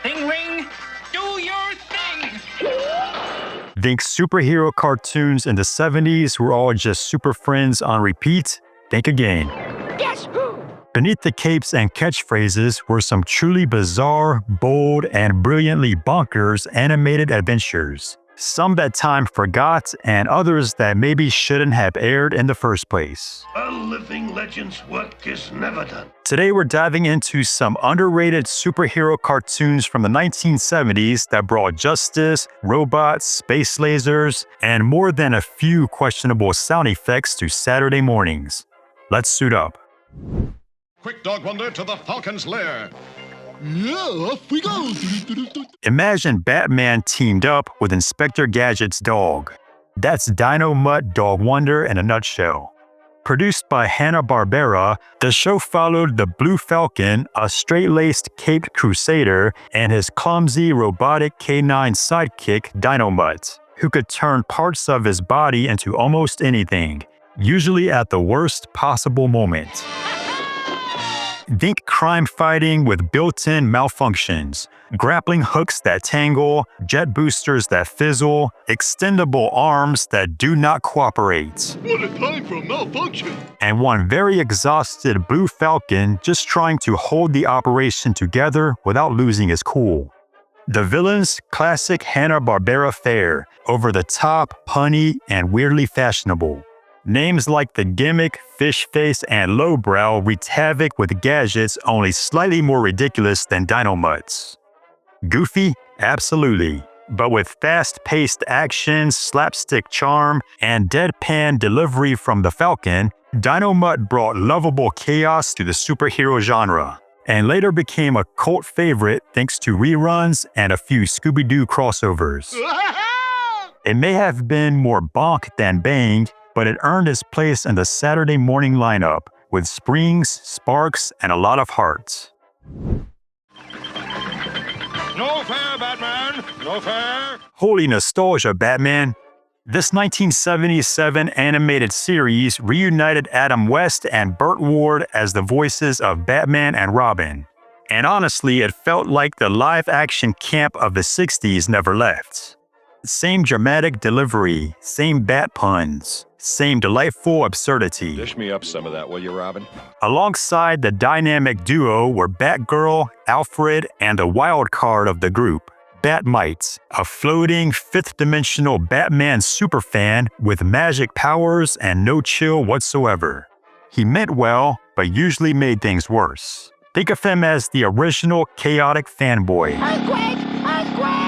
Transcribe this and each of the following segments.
Thing ring, do your thing! Think superhero cartoons in the 70s were all just Super Friends on repeat? Think again. Guess who? Beneath the capes and catchphrases were some truly bizarre, bold, and brilliantly bonkers animated adventures. Some that time forgot, and others that maybe shouldn't have aired in the first place. A living legend's work is never done. Today we're diving into some underrated superhero cartoons from the 1970s that brought justice, robots, space lasers, and more than a few questionable sound effects to Saturday mornings. Let's suit up. Quick, Dog Wonder, to the Falcon's lair. Yeah, off we go. Imagine Batman teamed up with Inspector Gadget's dog. That's Dynomutt Dog Wonder in a nutshell. Produced by Hanna-Barbera, the show followed the Blue Falcon, a straight-laced caped crusader, and his clumsy robotic canine sidekick Dynomutt, who could turn parts of his body into almost anything, usually at the worst possible moment. Think crime fighting with built-in malfunctions, grappling hooks that tangle, jet boosters that fizzle, extendable arms that do not cooperate. What a time for a malfunction. And one very exhausted Blue Falcon just trying to hold the operation together without losing his cool. The villains, classic Hanna-Barbera fare, over the top, punny, and weirdly fashionable. Names like the Gimmick, Fish Face, and Lowbrow wreaked havoc with gadgets only slightly more ridiculous than Dynomutt's. Goofy? Absolutely. But with fast-paced action, slapstick charm, and deadpan delivery from the Falcon, Dynomutt brought lovable chaos to the superhero genre, and later became a cult favorite thanks to reruns and a few Scooby-Doo crossovers. It may have been more bonk than bang, but it earned its place in the Saturday morning lineup with springs, sparks, and a lot of heart. No fair, Batman! No fair! Holy nostalgia, Batman! This 1977 animated series reunited Adam West and Burt Ward as the voices of Batman and Robin. And honestly, it felt like the live-action camp of the 60s never left. Same dramatic delivery, same bat puns, same delightful absurdity. Dish me up some of that, will you, Robin? Alongside the dynamic duo were Batgirl, Alfred, and the wild card of the group, Batmite, a floating, fifth-dimensional Batman superfan with magic powers and no chill whatsoever. He meant well, but usually made things worse. Think of him as the original chaotic fanboy. Earthquake! Earthquake!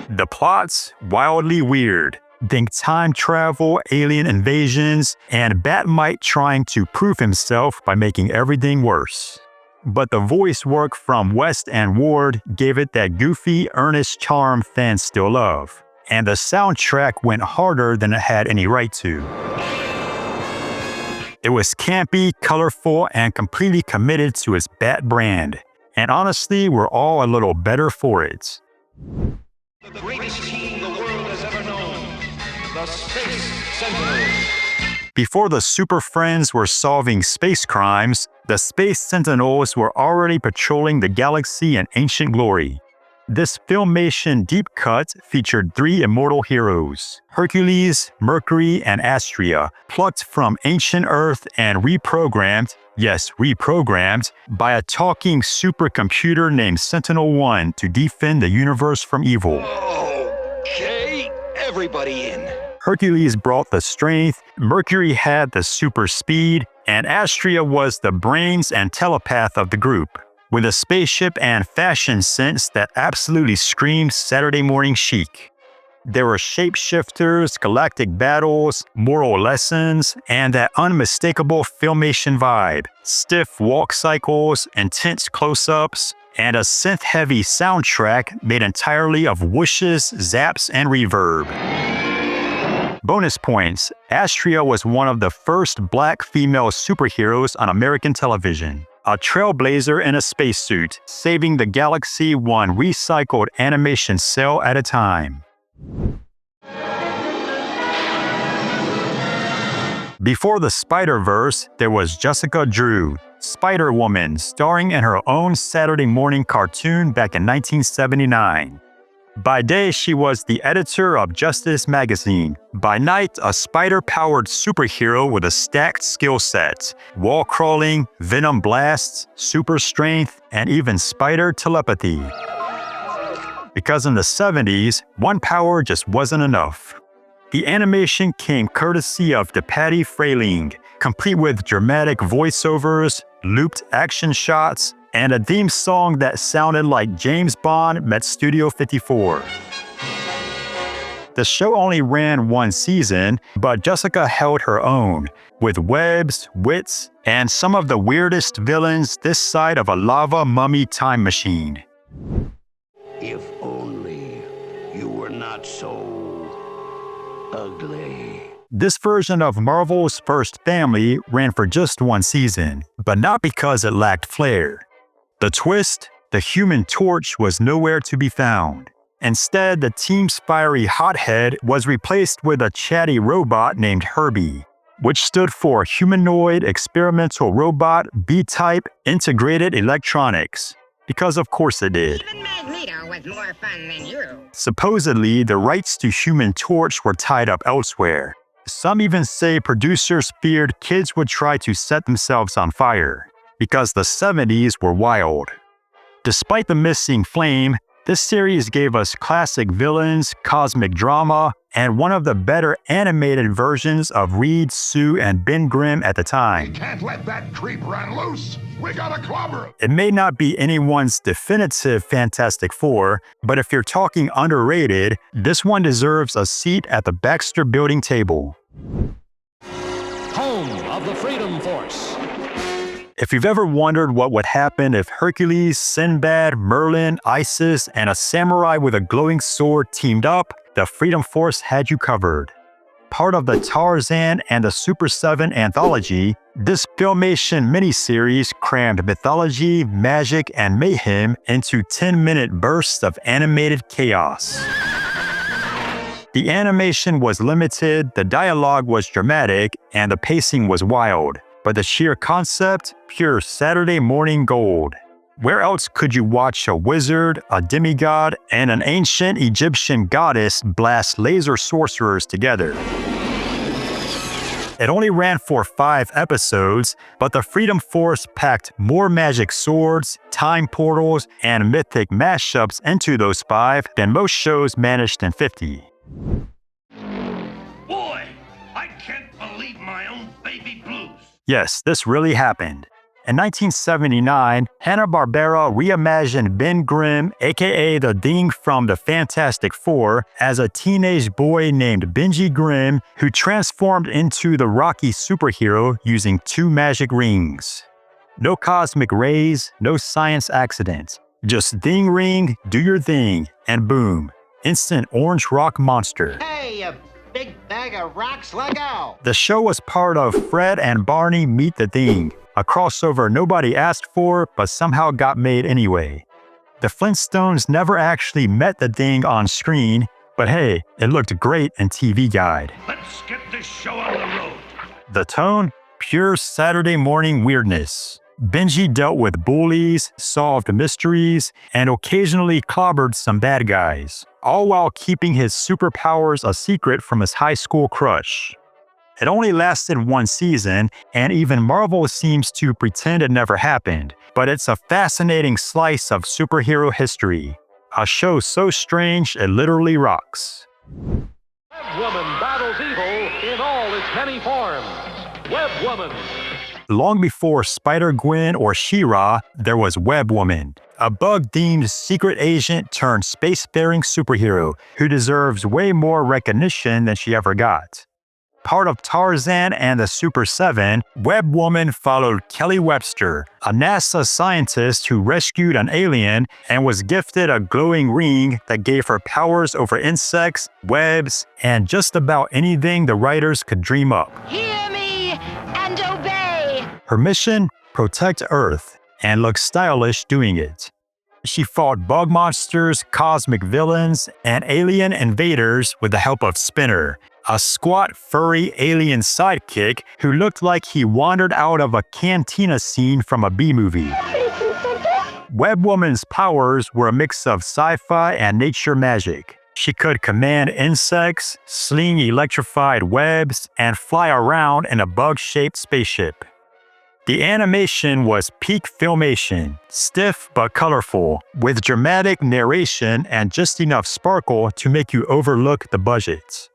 The plots? Wildly weird. Think time travel, alien invasions, and Batmite trying to prove himself by making everything worse. But the voice work from West and Ward gave it that goofy, earnest charm fans still love. And the soundtrack went harder than it had any right to. It was campy, colorful, and completely committed to its Bat brand. And honestly, we're all a little better for it. The greatest team the world has ever known, the Space Sentinels. Before the Super Friends were solving space crimes, the Space Sentinels were already patrolling the galaxy in ancient glory. This Filmation deep cut featured 3 immortal heroes, Hercules, Mercury, and Astrea, plucked from ancient Earth and reprogrammed, yes, reprogrammed, by a talking supercomputer named Sentinel-1 to defend the universe from evil. Okay, everybody in. Hercules brought the strength, Mercury had the super speed, and Astrea was the brains and telepath of the group, with a spaceship and fashion sense that absolutely screamed Saturday morning chic. There were shapeshifters, galactic battles, moral lessons, and that unmistakable Filmation vibe, stiff walk cycles, intense close-ups, and a synth-heavy soundtrack made entirely of whooshes, zaps, and reverb. Bonus points, Astrea was one of the first black female superheroes on American television. A trailblazer in a spacesuit, saving the galaxy one recycled animation cell at a time. Before the Spider-Verse, there was Jessica Drew, Spider-Woman, starring in her own Saturday morning cartoon back in 1979. By day, she was the editor of Justice magazine. By night, a spider-powered superhero with a stacked skill set: wall crawling, venom blasts, super strength, and even spider telepathy. Because in the 70s, one power just wasn't enough. The animation came courtesy of Patty Frayling, complete with dramatic voiceovers, looped action shots, and a theme song that sounded like James Bond met Studio 54. The show only ran one season, but Jessica held her own, with webs, wits, and some of the weirdest villains this side of a lava mummy time machine. If only you were not so ugly. This version of Marvel's First Family ran for just one season, but not because it lacked flair. The twist? The Human Torch was nowhere to be found. Instead, the team's fiery hothead was replaced with a chatty robot named Herbie, which stood for Humanoid Experimental Robot B-Type Integrated Electronics. Because of course it did. Even Magneto was more fun than you. Supposedly, the rights to Human Torch were tied up elsewhere. Some even say producers feared kids would try to set themselves on fire, because the 70s were wild. Despite the missing flame, this series gave us classic villains, cosmic drama, and one of the better animated versions of Reed, Sue, and Ben Grimm at the time. Can't let that creep run loose. We gotta clobber him. It may not be anyone's definitive Fantastic Four, but if you're talking underrated, this one deserves a seat at the Baxter Building table. Home of the Freedom Force. If you've ever wondered what would happen if Hercules, Sinbad, Merlin, Isis, and a samurai with a glowing sword teamed up, the Freedom Force had you covered. Part of the Tarzan and the Super 7 anthology, this Filmation miniseries crammed mythology, magic, and mayhem into 10-minute bursts of animated chaos. The animation was limited, the dialogue was dramatic, and the pacing was wild. But the sheer concept, pure Saturday morning gold. Where else could you watch a wizard, a demigod, and an ancient Egyptian goddess blast laser sorcerers together? It only ran for 5 episodes, but the Freedom Force packed more magic swords, time portals, and mythic mashups into those 5 than most shows managed in 50. Boy, I can't believe my own baby blues. Yes, this really happened. In 1979, Hanna-Barbera reimagined Ben Grimm, aka the Thing from the Fantastic Four, as a teenage boy named Benji Grimm who transformed into the Rocky superhero using 2 magic rings. No cosmic rays, no science accidents. Just ding ring, do your thing, and boom, instant orange rock monster. Hey, you big bag of rocks, let go! The show was part of Fred and Barney Meet the Thing, a crossover nobody asked for but somehow got made anyway. The Flintstones never actually met the Thing on screen, but hey, it looked great in TV Guide. Let's get this show on the road. The tone? Pure Saturday morning weirdness. Benji dealt with bullies, solved mysteries, and occasionally clobbered some bad guys, all while keeping his superpowers a secret from his high school crush. It only lasted 1 season, and even Marvel seems to pretend it never happened, but it's a fascinating slice of superhero history. A show so strange it literally rocks. Web Woman battles evil in all its many forms. Web Woman. Long before Spider-Gwen or She-Ra, there was Web Woman, a bug-themed secret agent turned spacefaring superhero who deserves way more recognition than she ever got. Part of Tarzan and the Super 7, Web Woman followed Kelly Webster, a NASA scientist who rescued an alien and was gifted a glowing ring that gave her powers over insects, webs, and just about anything the writers could dream up. Hear me and obey. Her mission? Protect Earth, and look stylish doing it. She fought bug monsters, cosmic villains, and alien invaders with the help of Spinner, a squat, furry alien sidekick who looked like he wandered out of a cantina scene from a B-movie. Webwoman's powers were a mix of sci-fi and nature magic. She could command insects, sling electrified webs, and fly around in a bug-shaped spaceship. The animation was peak Filmation, stiff but colorful, with dramatic narration and just enough sparkle to make you overlook the budget.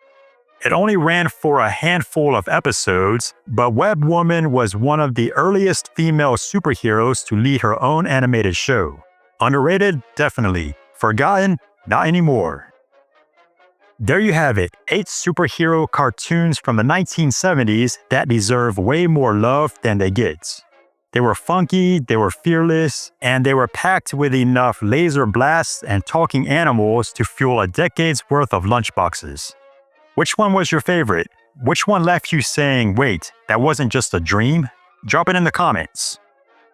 It only ran for a handful of episodes, but Webwoman was one of the earliest female superheroes to lead her own animated show. Underrated? Definitely. Forgotten? Not anymore. There you have it, 8 superhero cartoons from the 1970s that deserve way more love than they get. They were funky, they were fearless, and they were packed with enough laser blasts and talking animals to fuel a decade's worth of lunchboxes. Which one was your favorite? Which one left you saying, wait, that wasn't just a dream? Drop it in the comments.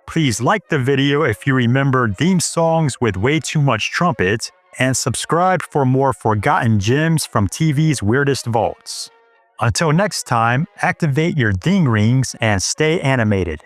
Please like the video if you remember theme songs with way too much trumpet, and subscribe for more forgotten gems from TV's weirdest vaults. Until next time, activate your ding rings and stay animated.